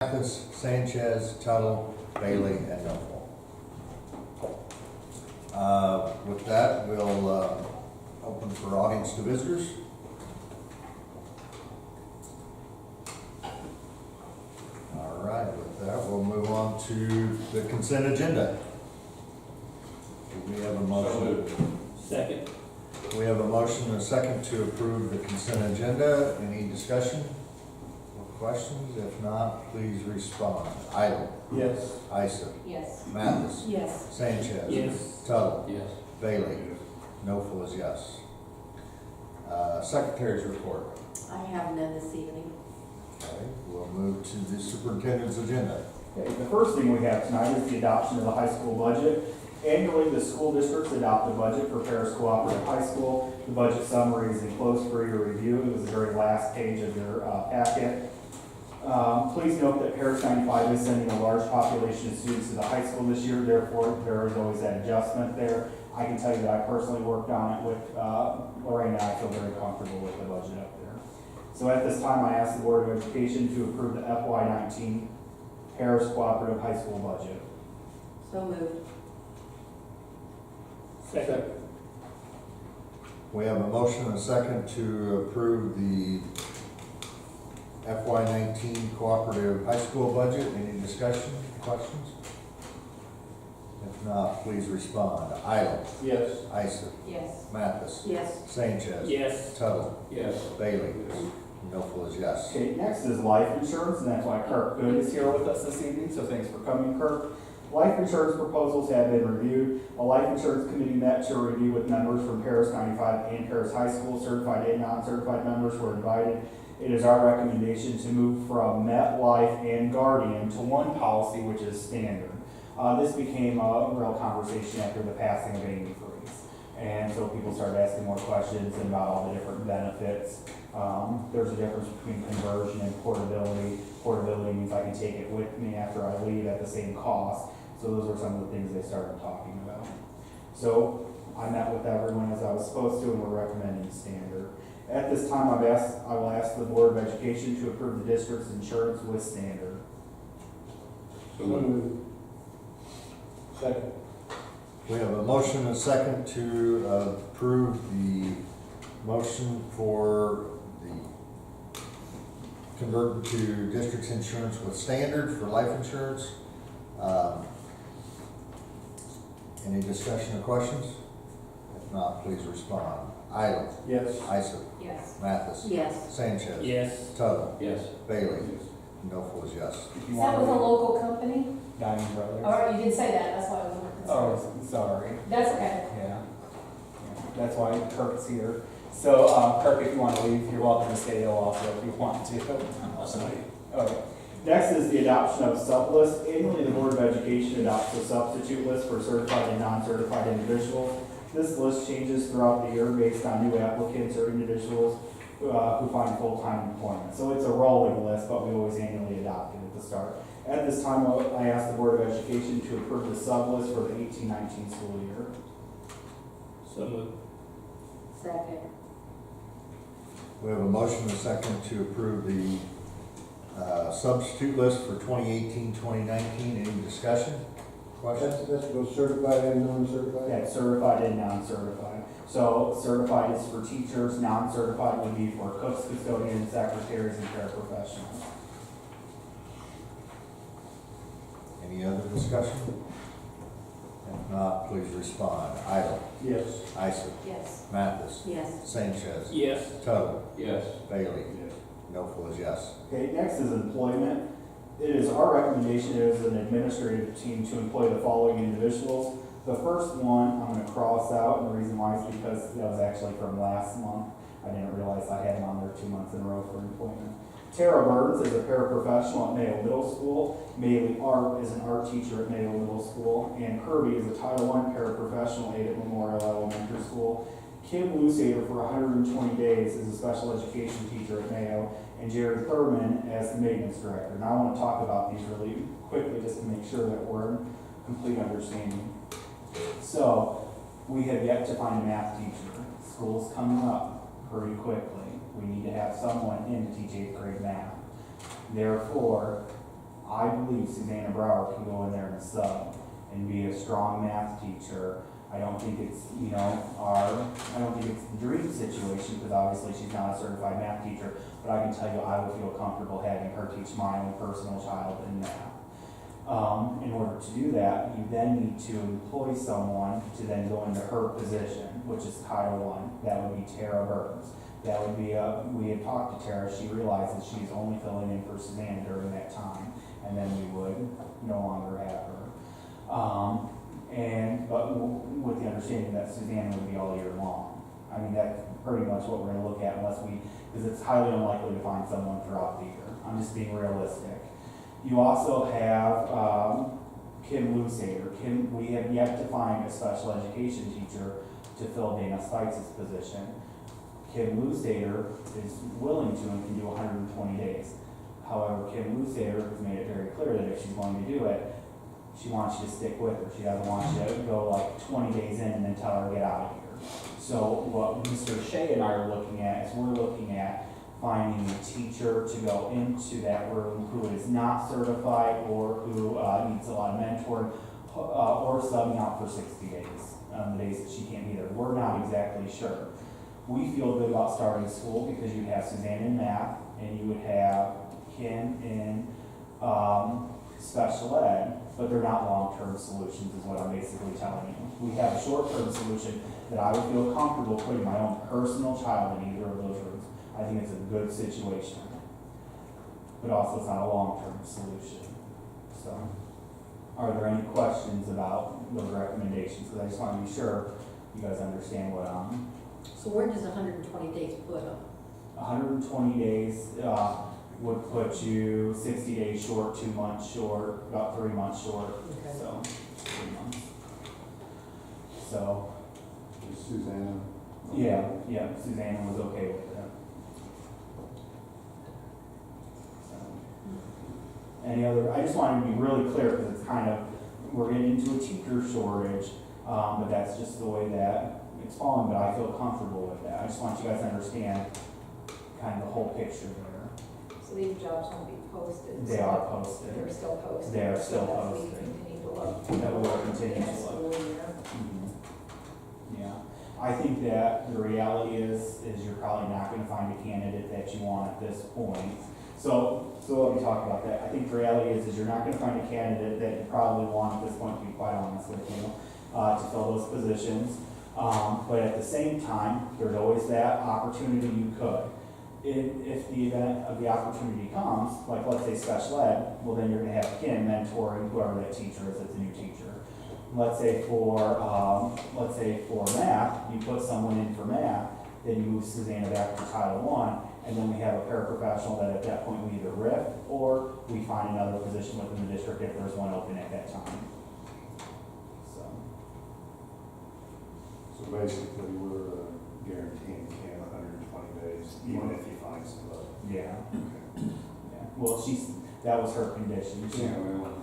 Mathis, Sanchez, Tuttle, Bailey, and Knowles. With that, we'll open for audience to visitors. All right, with that, we'll move on to the consent agenda. Do we have a motion? Second. We have a motion and a second to approve the consent agenda. Any discussion or questions? If not, please respond. Idle. Yes. Isom. Yes. Mathis. Yes. Sanchez. Yes. Tuttle. Yes. Bailey. No full is yes. Secretary's report. I have none this evening. Okay, we'll move to the superintendent's agenda. Okay, the first thing we have tonight is the adoption of the high school budget. Annually, the school districts adopt a budget for Paris Cooperative High School. The budget summary is enclosed for your review. It was the very last page of your packet. Please note that Paris 95 is sending a large population of students to the high school this year, therefore there is always that adjustment there. I can tell you that I personally worked on it with Lorraine, and I feel very comfortable with the budget up there. So at this time, I ask the Board of Education to approve the FY19 Paris Cooperative High School budget. So moved. Second. We have a motion and a second to approve the FY19 cooperative high school budget. Any discussion, questions? If not, please respond. Idle. Yes. Isom. Yes. Mathis. Yes. Sanchez. Yes. Tuttle. Yes. Bailey. No full is yes. Okay, next is life insurance, and that's why Kirk Good is here with us this evening, so thanks for coming, Kirk. Life insurance proposals have been reviewed. A life insurance committee met to review with members from Paris 95 and Paris High School. Certified and non-certified members were invited. It is our recommendation to move from MetLife and Guardian to one policy, which is standard. This became a real conversation after the passing of Amy Freeze. And so people started asking more questions about all the different benefits. There's a difference between conversion and portability. Portability means I can take it with me after I leave at the same cost. So those are some of the things they started talking about. So I met with everyone as I was supposed to, and we're recommending standard. At this time, I will ask the Board of Education to approve the district's insurance with standard. So moved. Second. We have a motion and a second to approve the motion for the convert to district's insurance with standard for life insurance. Any discussion or questions? If not, please respond. Idle. Yes. Isom. Yes. Mathis. Yes. Sanchez. Yes. Tuttle. Yes. Bailey. No full is yes. If you Is want that with a to- local company? Diamond Brothers. All right, you did say that, that's why I was more concerned. Oh, sorry. That's okay. Yeah. That's why Kirk's here. So, Kirk, if you want to leave, you're welcome to stay also if you want to. Okay. Next is the adoption of sub-list. Annually, the Board of Education adopts a substitute list for certified and non-certified individuals. This list changes throughout the year based on new applicants or individuals who find full-time employment. So it's a rolling list, but we always annually adopt it at the start. At this time, I ask the Board of Education to approve the sub-list for the 18-19 school year. So moved. Second. We have a motion and a second to approve the substitute list for 2018-2019. Any discussion? Questions? That's both certified and non-certified? Yeah, certified and non-certified. So certified is for teachers, non-certified would be for cooks, custodians, secretaries, and paraprofessionals. Any other discussion? If not, please respond. Idle. Yes. Isom. Yes. Mathis. Yes. Sanchez. Yes. Tuttle. Yes. Bailey. No full is yes. Okay, next is employment. It is our recommendation as an administrative team to employ the following individuals. The first one I'm going to cross out, and the reason why is because that was actually from last month. I didn't realize I had him on there 2 months in a row for employment. Tara Burns is a paraprofessional at Mayo Middle School. Maylee Art is an art teacher at Mayo Middle School. And Kirby is a Title I paraprofessional aide at Memorial Elementary School. Kim Lusader for 120 days is a special education teacher at Mayo. And Jared Thurman as the maintenance director. Now I want to talk about these really quickly just to make sure that we're in complete understanding. So, we have yet to find a math teacher. School's coming up pretty quickly. We need to have someone in to teach 8th grade math. Therefore, I believe Susanna Brower can go in there and sub and be a strong math teacher. I don't think it's, I don't think it's the dream situation, because obviously she's not a certified math teacher, but I can tell you I would feel comfortable having her teach my own personal child in math. In order to do that, you then need to employ someone to then go into her position, which is Title I. That would be Tara Burns. That would be we had talked to Tara, she realizes she's only filling in for Suzanne during that time, and then we would no longer have her. But with the understanding that Suzanne would be all year long. I mean, that's pretty much what we're gonna look at because it's highly unlikely to find someone throughout the year. I'm just being realistic. You also have Kim Lusader. We have yet to find a special education teacher to fill Dana Stites' position. Kim Lusader is willing to and can do 120 days. However, Kim Lusader has made it very clear that if she's going to do it, she wants you to stick with her. She doesn't want you to go like 20 days in and then tell her to get out of here. So what Mr. Shea and I are looking at is we're looking at finding a teacher to go into that room who is not certified or who needs a lot of mentoring or subbing out for 60 days, the days that she can't be there. We're not exactly sure. We feel good about starting school because you have Suzanne in math and you would have Kim in special ed, but they're not long-term solutions is what I'm basically telling you. We have a short-term solution that I would feel comfortable putting my own personal child in either of those rooms. I think it's a good situation, but also it's not a long-term solution. So, are there any questions about those recommendations? Because I just want to be sure you guys understand what So where does 120 days put them? 120 days would put you 60 days short, 2 months short, about 3 months short. Okay. So, 3 months. So, Is Susanna? yeah, Susanna was okay with that. So, any other, I just wanted to be really clear because it's we're getting into a teacher shortage, but that's just the way that it's falling, but I feel comfortable with that. I just want you guys to understand kind of the whole picture there. So these jobs won't be posted? They are posted. They're still posted? They are still So that's posted. we continue to look. That we will continue to Next look. school year. Yeah, I think that the reality is you're probably not gonna find a candidate that you want at this point. So let me talk about that. I think the reality is you're not gonna find a candidate that you probably want at this point, to be quite honest with you, to fill those positions. But at the same time, there's always that opportunity you could. If the event of the opportunity comes, like let's say special ed, well then you're gonna have Kim mentoring whoever that teacher is that's a new teacher. Let's say for math, you put someone in for math, then you move Susanna back to Title I, and then we have a paraprofessional that at that point we either RIF or we find another position within the district if there's one open at that time. So basically, we're guaranteeing Cam 120 days, even if he finds somebody. Yeah. Okay. Yeah. Well, that was her condition. Yeah, well,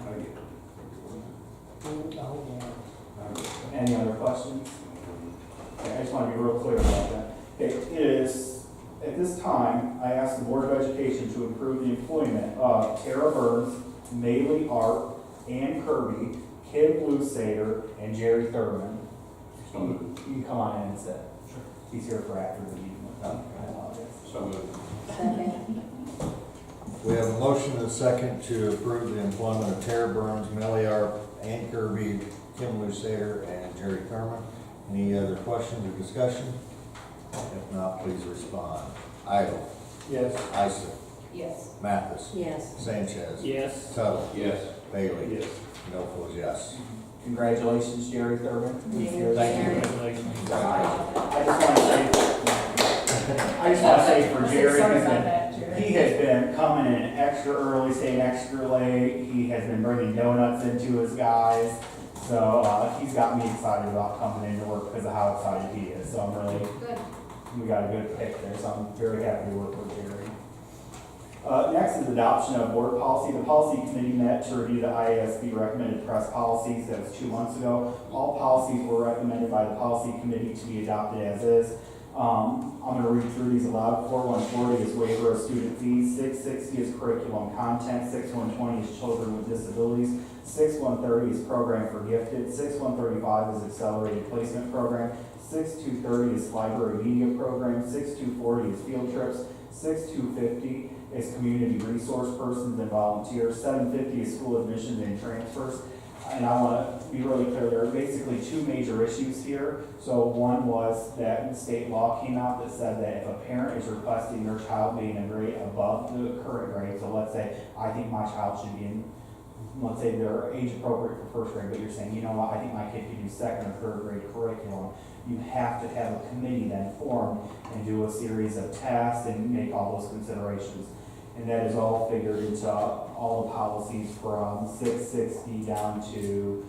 I get it. Any other questions? Okay, I just want to be real clear about that. Okay, it is, at this time, I ask the Board of Education to approve the employment of Tara Burns, Maylee Hart, Ann Kirby, Kim Lusader, and Jerry Thurman. So moved. You can come on in and sit. Sure. He's here for after the meeting. I apologize. So moved. Second. We have a motion and a second to approve the employment of Tara Burns, Melly Arp, Ann Kirby, Kim Lusader, and Jerry Thurman. Any other questions or discussion? If not, please respond. Idle, Yes. Ister, Yes. Mathis, Yes. Sanchez, Yes. Tuttle, Yes. Bailey. Yes. No votes yes. Congratulations, Jerry Thurman. He's here. Thank you. Congratulations. I just want to say for Jerry, Sorry about that, Jerry. he has been coming in extra early, staying extra late. He has been bringing donuts into his guys. So he's got me excited about coming into work because of how excited he is. So I'm really, Good. we got a good pick there. So I'm very happy to work with Jerry. Next is adoption of board policy. The policy committee met to review the IASB recommended press policies. That was 2 months ago. All policies were recommended by the policy committee to be adopted as is. I'm gonna read through these aloud. 4140 is waiver of student fees, 660 is curriculum content, 6120 is children with disabilities, 6130 is program for gifted, 6135 is accelerated placement program, 6230 is library media program, 6240 is field trips, 6250 is community resource persons and volunteers, 750 is school admissions and transfers. And I want to be really clear, there are basically two major issues here. So one was that state law came out that said that if a parent is requesting their child be in a grade above the current grade, so let's say, I think my child should be in, let's say they're age appropriate for first grade, but you're saying, you know what, I think my kid could do second or third grade curriculum. You have to have a committee then formed and do a series of tests and make all those considerations. And that is all figured into all the policies from 660 down to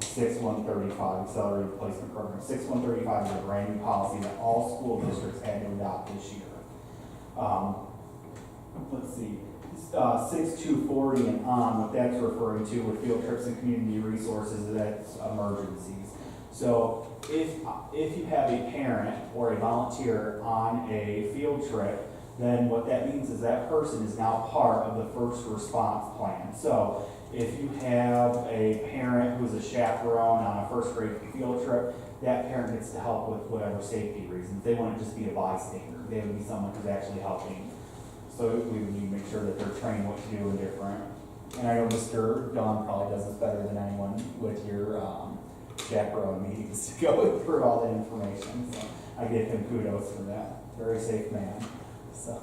6135, accelerated placement program. 6135 is a brand new policy that all school districts had to adopt this year. Let's see, 6240 and on, what that's referring to with field trips and community resources, that's emergencies. So if you have a parent or a volunteer on a field trip, then what that means is that person is now part of the first response plan. So if you have a parent who's a chaperone on a first grade field trip, that parent gets to help with whatever safety reasons. They wouldn't just be a bystander. They would be someone who's actually helping. So we would need to make sure that they're trained what to do in different. And I know Mr. Don probably does this better than anyone with your chaperone meetings to go through all that information. So I give him kudos for that. Very safe man. So,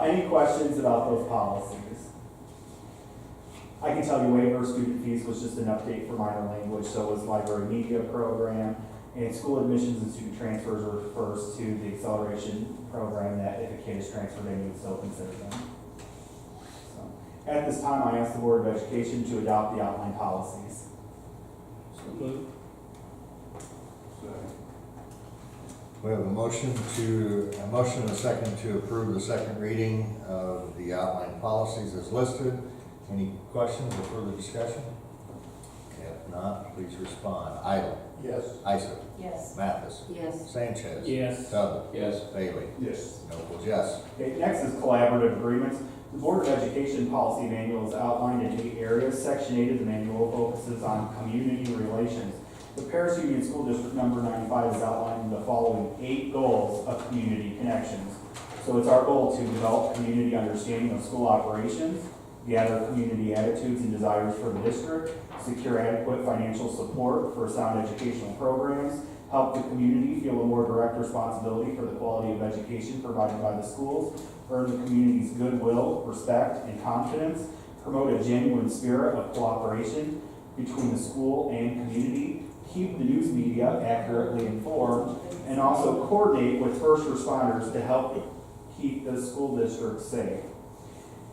any questions about those policies? I can tell you waiver of student fees was just an update for minor language, so was library media program, and school admissions and student transfers refers to the acceleration program that if a kid is transferred, they would still consider them. So, at this time, I ask the Board of Education to adopt the outline policies. So moved. Second. We have a motion and a second to approve the second reading of the outline policies as listed. Any questions or further discussion? If not, please respond. Idle. Yes. Ister. Yes. Mathis. Yes. Sanchez. Yes. Tuttle. Yes. Bailey. Yes. Nobles, yes. Okay, next is collaborative agreements. The Board of Education policy manual is outlined in 8 areas. Section 8 of the manual focuses on community relations. The Paris Union School District number 95 is outlining the following 8 goals of community connections. So it's our goal to develop community understanding of school operations, gather community attitudes and desires for the district, secure adequate financial support for sound educational programs, help the community feel a more direct responsibility for the quality of education provided by the schools, earn the community's goodwill, respect, and confidence, promote a genuine spirit of cooperation between the school and community, keep the news media accurately informed, and also coordinate with first responders to help keep the school district safe.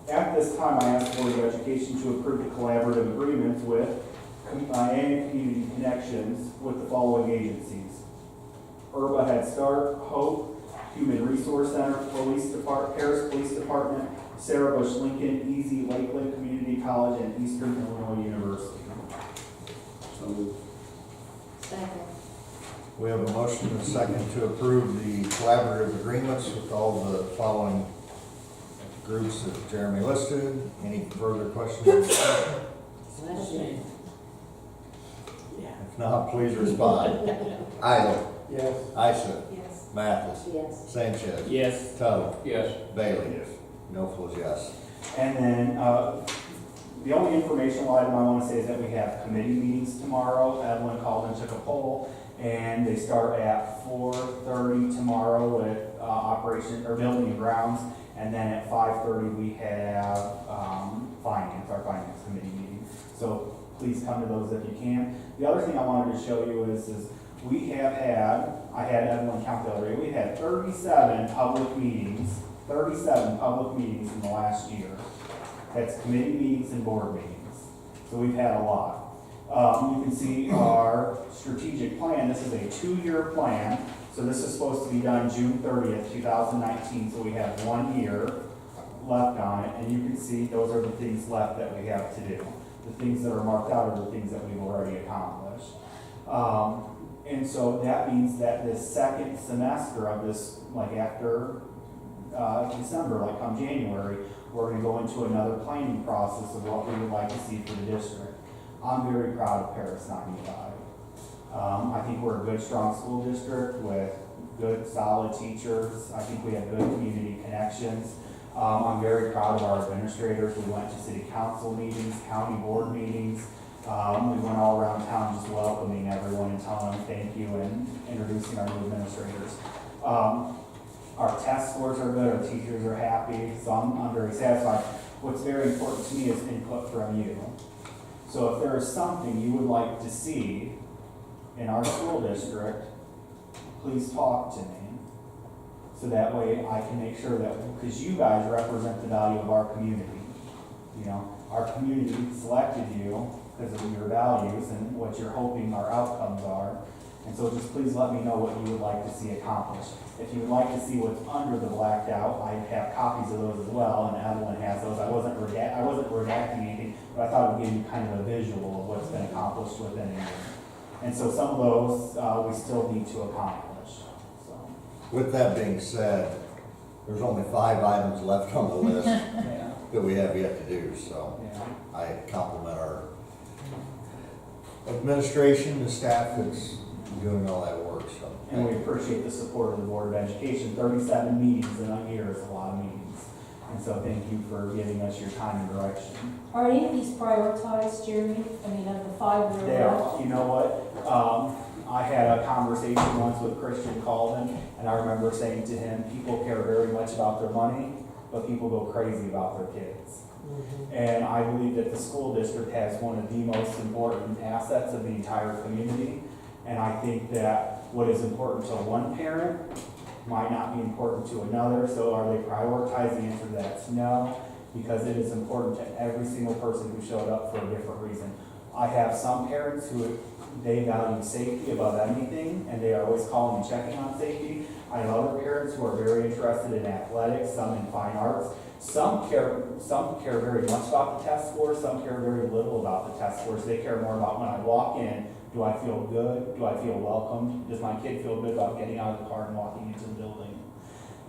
At this time, I ask the Board of Education to approve the collaborative agreements with and community connections with the following agencies: Urba Head Start, Hope, Human Resource Center, Paris Police Department, Sarah Bush Lincoln, Easy, Lakeland Community College, and Eastern Illinois University. So moved. Second. We have a motion and a second to approve the collaborative agreements with all the following groups that Jeremy listed. Any further questions or discussion? Question. If not, please respond. Idle. Yes. Ister. Yes. Mathis. Yes. Sanchez. Yes. Tuttle. Yes. Bailey. Yes. No fools, yes. And then, the only informational item I want to say is that we have committee meetings tomorrow. Evelyn called and took a poll, and they start at 4:30 tomorrow with operation or building and grounds, and then at 5:30 we have our finance committee meeting. So please come to those if you can. The other thing I wanted to show you is we have had, I had Evelyn count the other day, we had 37 public meetings in the last year. That's committee meetings and board meetings. So we've had a lot. You can see our strategic plan. This is a 2-year plan. So this is supposed to be done June 30th, 2019. So we have 1 year left on it. And you can see those are the things left that we have to do. The things that are marked out are the things that we've already accomplished. And so that means that this second semester of this, like after December, like come January, we're gonna go into another planning process of what we would like to see for the district. I'm very proud of Paris 95. I think we're a good, strong school district with good, solid teachers. I think we have good community connections. I'm very proud of our administrators. We went to city council meetings, county board meetings. We went all around town just welcoming everyone and telling them thank you and introducing our new administrators. Our test scores are good, our teachers are happy, so I'm very satisfied. What's very important to me is input from you. So if there is something you would like to see in our school district, please talk to me. So that way I can make sure that, because you guys represent the value of our community. You know, our community selected you because of your values and what you're hoping our outcomes are. And so just please let me know what you would like to see accomplished. If you would like to see what's under the blacked out, I have copies of those as well, and Evelyn has those. I wasn't redacting anything, but I thought it would give you kind of a visual of what's been accomplished within a year. And so some of those, we still need to accomplish, so. With that being said, there's only 5 items left on the list Yeah, that we have yet to do, so yeah. I compliment our administration, the staff that's doing all that work, so. And we appreciate the support of the Board of Education. 37 meetings in a year is a lot of meetings. And so thank you for giving us your time and direction. Are any of these prioritized, Jeremy? I mean, of the 5 that They are are, left? you know what, I had a conversation once with Christian Calden, and I remember saying to him, people care very much about their money, but people go crazy about their kids. And I believe that the school district has one of the most important assets of the entire community. And I think that what is important to one parent might not be important to another. So are they prioritized? The answer to that is no, because it is important to every single person who showed up for a different reason. I have some parents who they value safety above anything, and they are always calling and checking on safety. I have other parents who are very interested in athletics, some in fine arts. Some care very much about the test scores, some care very little about the test scores. They care more about when I walk in, do I feel good? Do I feel welcomed? Does my kid feel good about getting out of the car and walking into the building?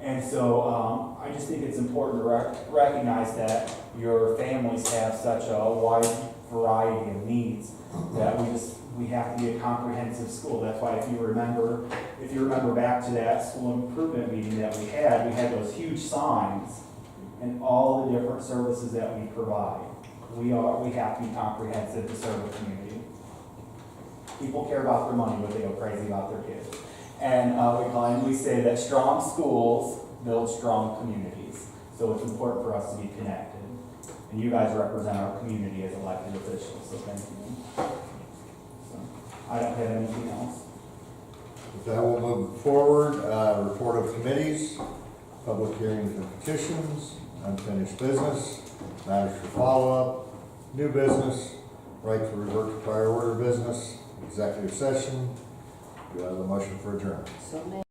And so I just think it's important to recognize that your families have such a wide variety of needs that we have to be a comprehensive school. That's why if you remember back to that school improvement meeting that we had those huge signs and all the different services that we provide. We have to be comprehensive to serve the community. People care about their money, but they go crazy about their kids. And we say that strong schools build strong communities. So it's important for us to be connected. And you guys represent our community as elected officials, so thank you. So, I don't have anything else. With that, we'll move forward. Report of committees, public hearings and petitions, unfinished business, matters for follow-up, new business, right to revert to prior order business, executive session. Do I have a motion for adjournment? So many.